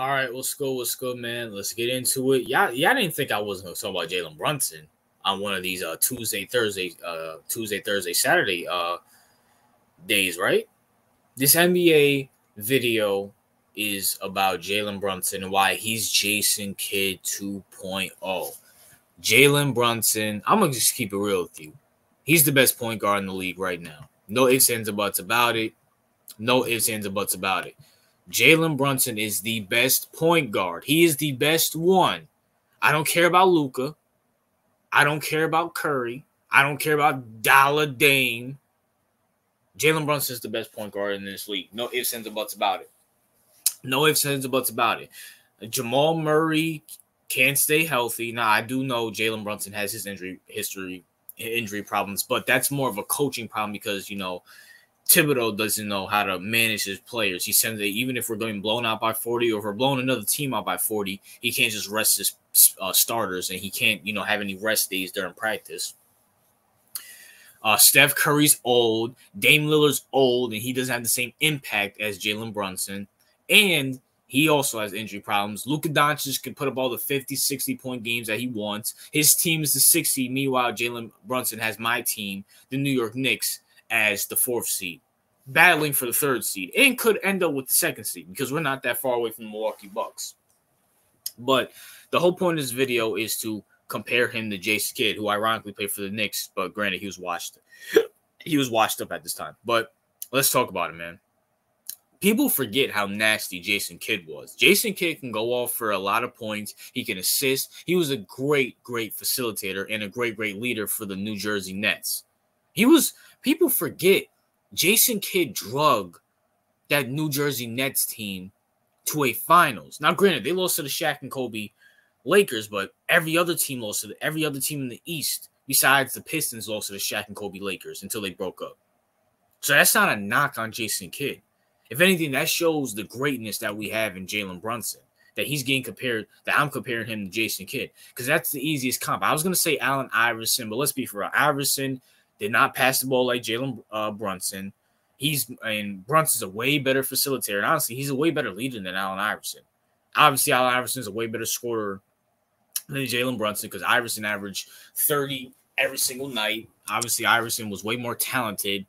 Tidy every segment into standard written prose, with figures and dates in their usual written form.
All right, what's good? What's good, man? Let's get into it. Y'all didn't think I wasn't going to talk about Jalen Brunson on one of these Tuesday, Thursday, Saturday days, right? This NBA video is about Jalen Brunson and why he's Jason Kidd 2.0. Jalen Brunson, I'm going to just keep it real with you. He's the best point guard in the league right now. No ifs, ands, or buts about it. No ifs, ands, or buts about it. Jalen Brunson is the best point guard. He is the best one. I don't care about Luka. I don't care about Curry. I don't care about Dollar Dame. Jalen Brunson is the best point guard in this league. No ifs, ands, or buts about it. No ifs, ands, or buts about it. Jamal Murray can't stay healthy. Now, I do know Jalen Brunson has his injury problems, but that's more of a coaching problem because, Thibodeau doesn't know how to manage his players. He sends it, even if we're going blown out by 40 or if we're blowing another team out by 40, he can't just rest his starters and he can't, have any rest days during practice. Steph Curry's old. Dame Lillard's old, and he doesn't have the same impact as Jalen Brunson. And he also has injury problems. Luka Doncic can put up all the 50, 60-point games that he wants. His team is the 6th seed. Meanwhile, Jalen Brunson has my team, the New York Knicks, as the 4th seed, battling for the 3rd seed, and could end up with the 2nd seed because we're not that far away from the Milwaukee Bucks. But the whole point of this video is to compare him to Jason Kidd, who ironically played for the Knicks, but granted, he was washed up at this time. But let's talk about it, man. People forget how nasty Jason Kidd was. Jason Kidd can go off for a lot of points. He can assist. He was a great facilitator and a great leader for the New Jersey Nets. People forget Jason Kidd drug that New Jersey Nets team to a finals. Now, granted, they lost to the Shaq and Kobe Lakers, but every other team in the East, besides the Pistons, lost to the Shaq and Kobe Lakers until they broke up. So that's not a knock on Jason Kidd. If anything, that shows the greatness that we have in Jalen Brunson, that he's getting compared, that I'm comparing him to Jason Kidd, because that's the easiest comp. I was going to say Allen Iverson, but let's be for real. Iverson did not pass the ball like Jalen Brunson. Brunson's a way better facilitator. And honestly, he's a way better leader than Allen Iverson. Obviously, Allen Iverson is a way better scorer than Jalen Brunson because Iverson averaged 30 every single night. Obviously, Iverson was way more talented,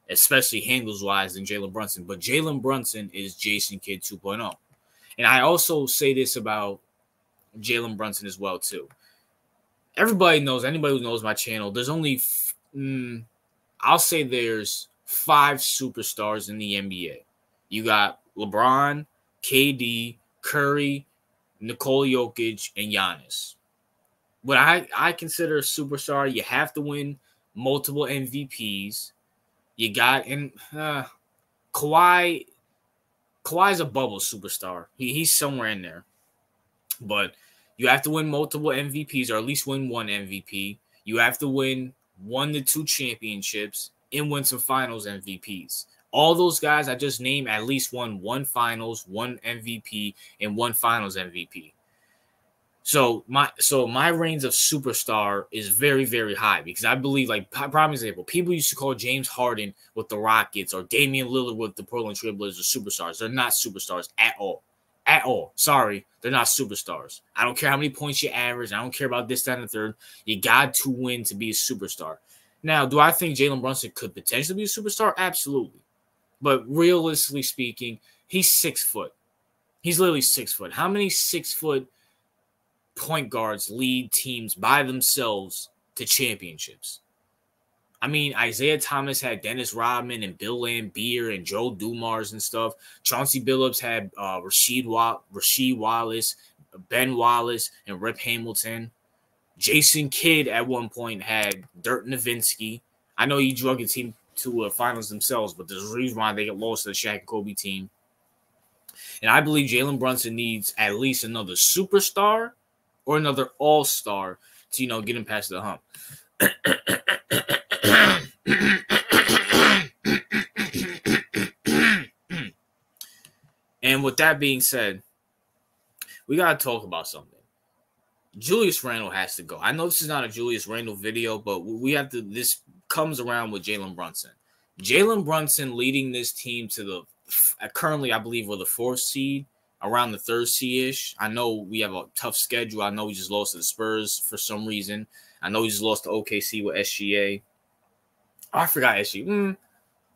especially handles-wise, than Jalen Brunson. But Jalen Brunson is Jason Kidd 2.0. And I also say this about Jalen Brunson as well, too. Everybody knows, anybody who knows my channel, there's only I'll say there's 5 superstars in the NBA. You got LeBron, KD, Curry, Nikola Jokic, and Giannis. What I consider a superstar, you have to win multiple MVPs. You got Kawhi's a bubble superstar. He's somewhere in there. But you have to win multiple MVPs or at least win one MVP. You have to win 1 to 2 championships and win some finals MVPs. All those guys I just named at least won 1 finals, 1 MVP, and 1 finals MVP. So my range of superstar is very, very high because I believe, like, prime example, people used to call James Harden with the Rockets or Damian Lillard with the Portland Trailblazers superstars. They're not superstars at all. At all. Sorry, they're not superstars. I don't care how many points you average. I don't care about this, that, and the third. You got to win to be a superstar. Now, do I think Jalen Brunson could potentially be a superstar? Absolutely. But realistically speaking, he's 6 foot. He's literally 6 foot. How many 6 foot point guards lead teams by themselves to championships? I mean, Isaiah Thomas had Dennis Rodman and Bill Laimbeer and Joe Dumars and stuff. Chauncey Billups had Rasheed Wallace, Ben Wallace, and Rip Hamilton. Jason Kidd at one point had Dirk Nowitzki. I know he drug a team to finals themselves, but there's a reason why they get lost to the Shaq and Kobe team. And I believe Jalen Brunson needs at least another superstar or another all-star to, get him past the hump. And with that being said, we got to talk about something. Julius Randle has to go. I know this is not a Julius Randle video, but we have to. This comes around with Jalen Brunson. Jalen Brunson leading this team to the currently, I believe, we're the 4th seed. around the third seed-ish. I know we have a tough schedule. I know we just lost to the Spurs for some reason. I know we just lost to OKC with SGA. Oh, I forgot SGA.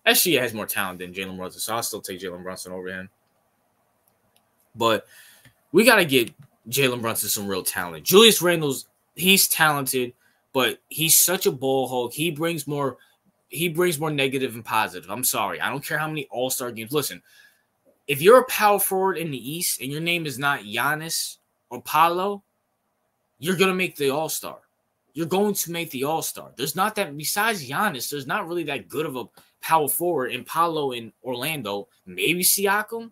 SGA has more talent than Jalen Brunson, so I'll still take Jalen Brunson over him. But we got to get Jalen Brunson some real talent. Julius Randle's, he's talented, but he's such a ball hog. He brings more negative and positive. I'm sorry. I don't care how many all-star games. Listen, if you're a power forward in the East and your name is not Giannis or Paolo, you're going to make the all-star. You're going to make the all-star. There's not that, besides Giannis, there's not really that good of a power forward in Paolo in Orlando. Maybe Siakam.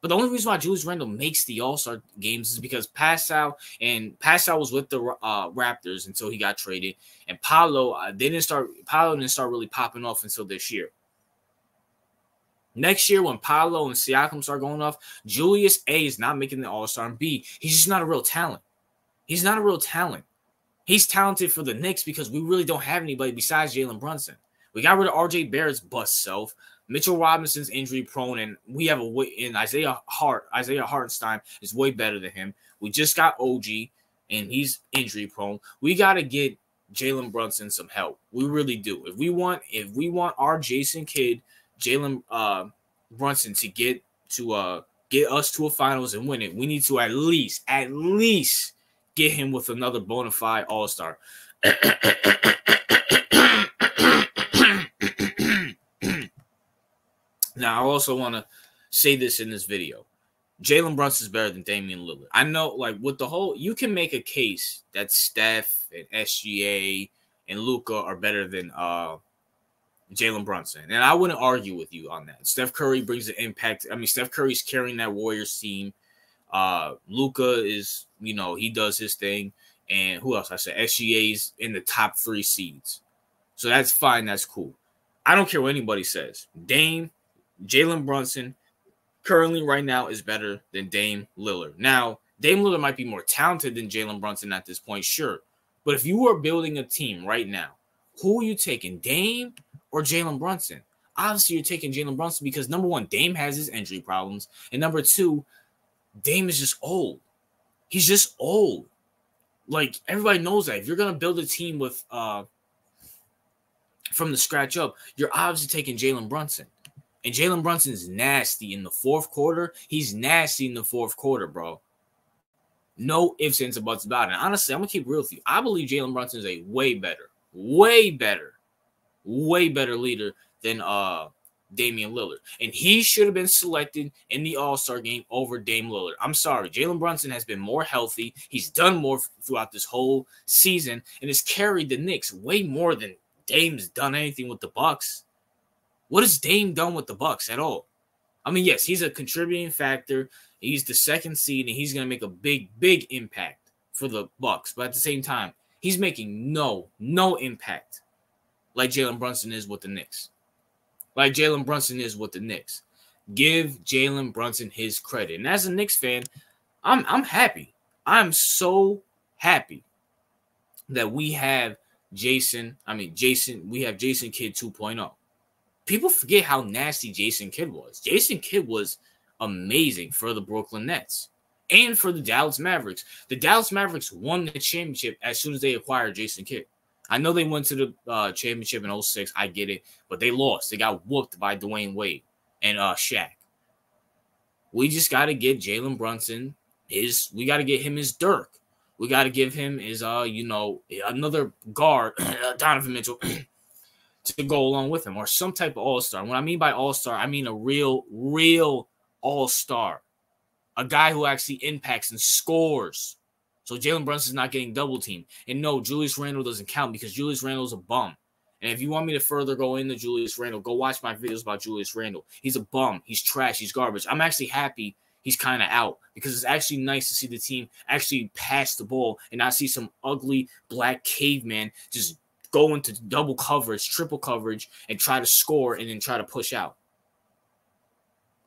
But the only reason why Julius Randle makes the all-star games is because Pascal was with the Raptors until he got traded. And Paolo didn't start really popping off until this year. Next year, when Paolo and Siakam start going off, Julius A is not making the all-star, and B, he's just not a real talent. He's not a real talent. He's talented for the Knicks because we really don't have anybody besides Jalen Brunson. We got rid of RJ Barrett's bust self. Mitchell Robinson's injury prone, and we have Isaiah Hartenstein is way better than him. We just got OG, and he's injury prone. We got to get Jalen Brunson some help. We really do. If we want our Jason Kidd, Jalen Brunson to get us to a finals and win it, we need to at least get him with another bona fide all-star. Now, I also want to say this in this video. Jalen Brunson is better than Damian Lillard. I know, like, with the whole, you can make a case that Steph and SGA and Luka are better than Jalen Brunson. And I wouldn't argue with you on that. Steph Curry brings the impact. I mean, Steph Curry's carrying that Warriors team. Luka is, he does his thing. And who else? I said SGA's in the top 3 seeds. So that's fine. That's cool. I don't care what anybody says. Jalen Brunson currently right now is better than Dame Lillard. Now, Dame Lillard might be more talented than Jalen Brunson at this point, sure. But if you are building a team right now, who are you taking, Dame or Jalen Brunson? Obviously, you're taking Jalen Brunson because, number one, Dame has his injury problems. And number two, Dame is just old. He's just old. Like, everybody knows that. If you're going to build a team with from the scratch up, you're obviously taking Jalen Brunson. And Jalen Brunson's nasty in the fourth quarter. He's nasty in the fourth quarter, bro. No ifs, ands, or buts about it. And honestly, I'm going to keep real with you. I believe Jalen Brunson is a way better leader than Damian Lillard. And he should have been selected in the All-Star game over Dame Lillard. I'm sorry. Jalen Brunson has been more healthy. He's done more throughout this whole season and has carried the Knicks way more than Dame's done anything with the Bucks. What has Dame done with the Bucks at all? I mean, yes, he's a contributing factor. He's the second seed, and he's going to make a big impact for the Bucks. But at the same time, he's making no impact like Jalen Brunson is with the Knicks. Give Jalen Brunson his credit. And as a Knicks fan, I'm happy. I'm so happy that we have Jason Kidd 2.0. People forget how nasty Jason Kidd was. Jason Kidd was amazing for the Brooklyn Nets and for the Dallas Mavericks. The Dallas Mavericks won the championship as soon as they acquired Jason Kidd. I know they went to the championship in 2006. I get it. But they lost. They got whooped by Dwayne Wade and Shaq. We just got to get Jalen Brunson we got to get him his Dirk. We got to give him his, another guard, Donovan Mitchell, to go along with him, or some type of all-star. What I mean by all-star, I mean a real all-star. A guy who actually impacts and scores. So Jalen Brunson's not getting double-teamed. And no, Julius Randle doesn't count because Julius Randle's a bum. And if you want me to further go into Julius Randle, go watch my videos about Julius Randle. He's a bum. He's trash. He's garbage. I'm actually happy he's kind of out because it's actually nice to see the team actually pass the ball and not see some ugly black caveman just go into double coverage, triple coverage, and try to score and then try to push out.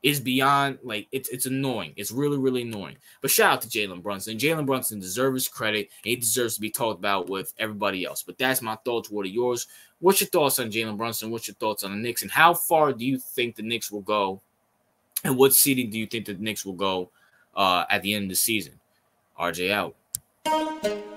It's beyond, like, it's annoying. It's really annoying. But shout out to Jalen Brunson. Jalen Brunson deserves credit, and he deserves to be talked about with everybody else. But that's my thoughts. What are yours? What's your thoughts on Jalen Brunson? What's your thoughts on the Knicks? And how far do you think the Knicks will go? And what seeding do you think the Knicks will go at the end of the season. RJ out.